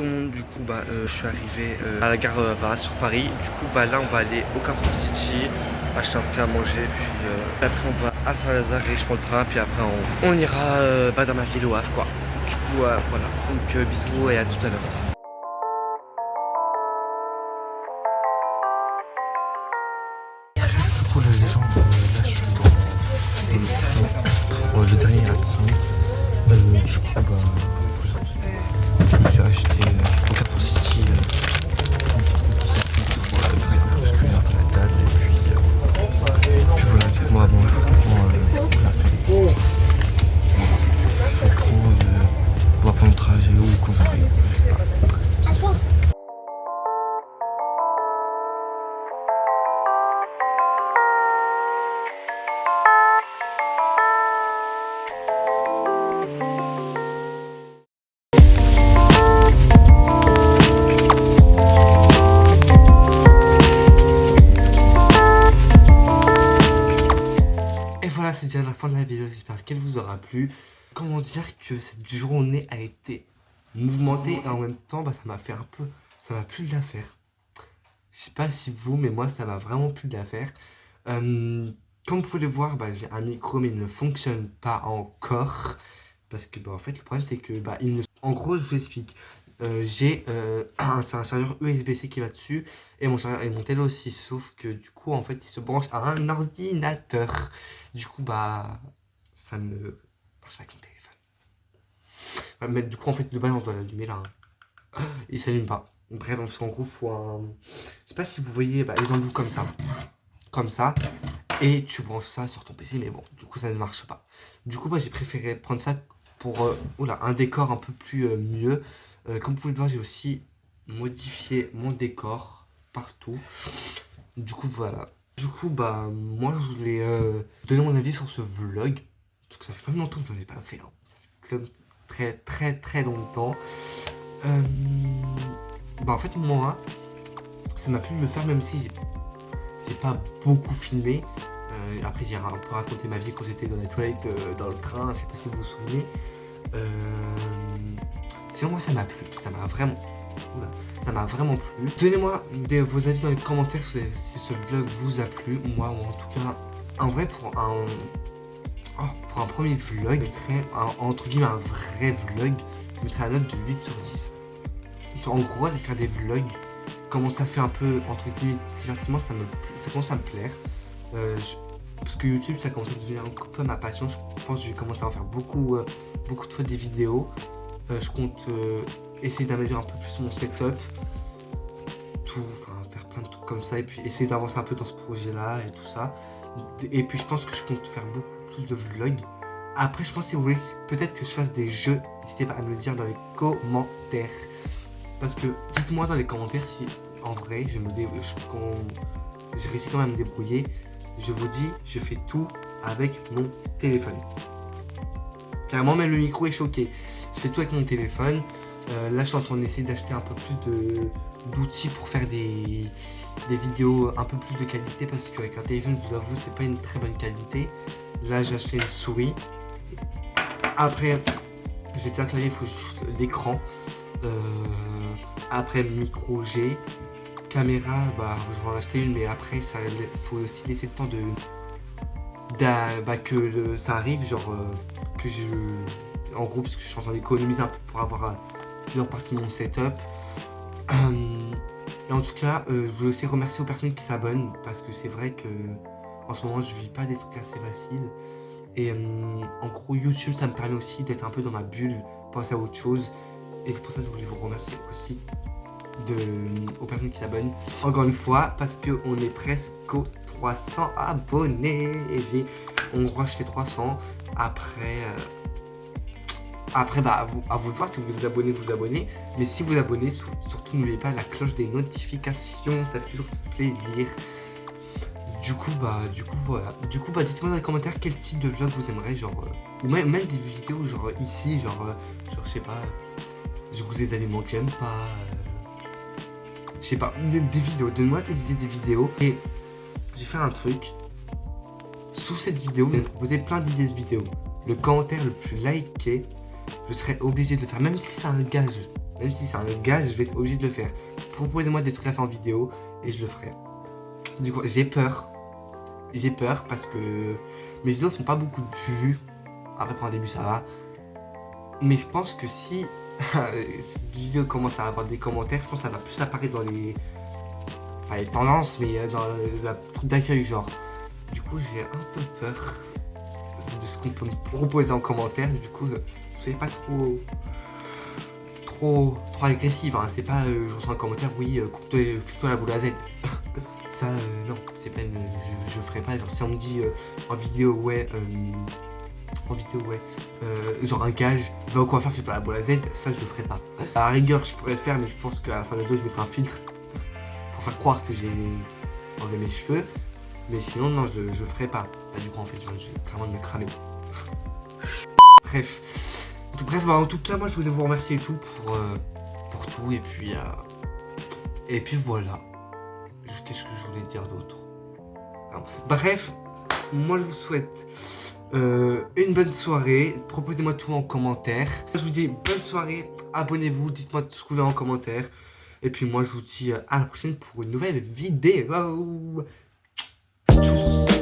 tout le monde, du coup je suis arrivé à la gare Varas sur Paris. Du coup là on va aller au Carrefour City, acheter un truc à manger, puis après on va à Saint-Lazare et je prends le train, puis après on ira dans ma ville au Havre quoi. Du coup voilà, donc bisous et à tout à l'heure. Du coup les gens, là je suis dans le dernier train. Du coup je me suis acheté au Carrefour City parce que j'ai un peu la dalle et puis voilà, moi bon je reprends on va prendre le trajet ou quand j'arrive, je sais pas. Et voilà, c'est déjà la fin de la vidéo, j'espère qu'elle vous aura plu. Comment dire que cette journée a été mouvementée et en même temps, ça m'a fait un peu... Ça m'a plu de la faire. Je sais pas si vous, mais moi, ça m'a vraiment plu de la faire. Comme vous pouvez le voir, j'ai un micro, mais il ne fonctionne pas encore. Parce que, en fait, le problème, c'est que, il ne... En gros, je vous explique. J'ai un chargeur USB-C qui va dessus et mon chargeur et mon tel aussi, sauf que du coup en fait il se branche à un ordinateur. Du coup ça me marche pas avec mon téléphone. Mais du coup en fait de base on doit l'allumer là. Il s'allume pas. Bref, parce qu'en gros faut un... Je sais pas si vous voyez les embouts comme ça. Comme ça. Et tu branches ça sur ton PC, mais bon, du coup ça ne marche pas. Du coup j'ai préféré prendre ça pour un décor un peu plus mieux. Comme vous pouvez le voir, j'ai aussi modifié mon décor partout. Du coup, voilà. Du coup, moi, je voulais donner mon avis sur ce vlog. Parce que ça fait quand même longtemps que je n'en ai pas fait. Hein. Ça fait quand même très, très, très longtemps. En fait, moi, ça m'a plu de le faire, même si j'ai pas beaucoup filmé. Après, j'ai un peu raconté ma vie quand j'étais dans les toilettes, dans le train. Je sais pas si vous vous souvenez. Sinon moi ça m'a plu, ça m'a vraiment plu. Donnez-moi vos avis dans les commentaires si ce vlog vous a plu. Moi en tout cas, en vrai pour un premier vlog, je mettrais entre guillemets un vrai vlog, je mettrais la note de 8 sur 10. En gros aller faire des vlogs, comment ça fait un peu entre guillemets divertissement, ça commence à me plaire. Parce que YouTube ça commence à devenir un peu ma passion. Je pense que je vais commencer à en faire beaucoup de fois des vidéos. Je compte essayer d'améliorer un peu plus mon setup, faire plein de trucs comme ça et puis essayer d'avancer un peu dans ce projet là et tout ça. Et puis je pense que je compte faire beaucoup plus de vlogs. Après je pense que si vous voulez peut-être que je fasse des jeux, n'hésitez pas à me le dire dans les commentaires. Parce que dites-moi dans les commentaires si en vrai j'ai réussi quand même à me débrouiller. Je vous dis, je fais tout avec mon téléphone. Carrément même le micro est choqué. Je fais tout avec mon téléphone. Là je suis en train d'essayer d'acheter un peu plus d'outils pour faire des vidéos un peu plus de qualité. Parce qu'avec un téléphone, je vous avoue, c'est pas une très bonne qualité. Là j'ai acheté une souris. Après j'ai déjà un clavier, il faut juste l'écran. Après micro G. Caméra, je vais en acheter une, mais après il faut aussi laisser le temps que ça arrive, genre en gros parce que je suis en train d'économiser un peu pour avoir plusieurs parties de mon setup. Et en tout cas, je voulais aussi remercier aux personnes qui s'abonnent parce que c'est vrai que en ce moment je vis pas des trucs assez faciles. Et en gros YouTube ça me permet aussi d'être un peu dans ma bulle, penser à autre chose. Et c'est pour ça que je voulais vous remercier aussi aux personnes qui s'abonnent. Encore une fois, parce qu'on est presque aux 300 abonnés. Et on rush les 300. Après, à vous de voir si vous vous abonnez. Mais si vous abonnez, surtout n'oubliez pas la cloche des notifications. Ça fait toujours plaisir. Du coup, voilà. Du coup, dites-moi dans les commentaires quel type de vlog vous aimeriez, genre... ou même des vidéos, genre ici, genre je sais pas... Je goûte des aliments que j'aime pas... je sais pas, des vidéos. Donne-moi tes idées des vidéos. Et j'ai fait un truc. Sous cette vidéo, vous allez me proposer plein d'idées de vidéos. Le commentaire le plus liké, je serai obligé de le faire. Même si c'est un gage Même si c'est un gage, je vais être obligé de le faire. Proposez-moi des trucs à faire en vidéo et je le ferai. Du coup, j'ai peur. J'ai peur parce que mes vidéos font pas beaucoup de vues. Après, pour un début, ça va. Mais je pense que si cette vidéo commence à avoir des commentaires, je pense que ça va plus apparaître dans les... Enfin, les tendances, mais dans la truc d'accueil, genre. Du coup, j'ai un peu peur de ce qu'on peut me proposer en commentaire. Du coup, soyez pas trop agressive, hein. C'est pas je reçois un commentaire, oui, coupe-toi la boule à Z. Ça, non, c'est pas je ferai pas. Genre, si on me dit en vidéo, ouais, genre un gage, va au coiffeur, fais-toi la boule à Z, ça je le ferai pas. À la rigueur, je pourrais le faire, mais je pense qu'à la fin de la vidéo, je mettrai un filtre pour faire croire que j'ai enlevé mes cheveux. Mais sinon, non, je le ferai pas. Bah, du coup, en fait, je viens clairement de me cramer. Bref. Bref, bah, en tout cas, moi, je voulais vous remercier et tout pour tout. Et puis voilà. Qu'est-ce que je voulais dire d'autre? Bref, moi, je vous souhaite une bonne soirée. Proposez-moi tout en commentaire. Je vous dis bonne soirée. Abonnez-vous. Dites-moi tout ce que vous voulez en commentaire. Et puis moi, je vous dis à la prochaine pour une nouvelle vidéo. Tchuss.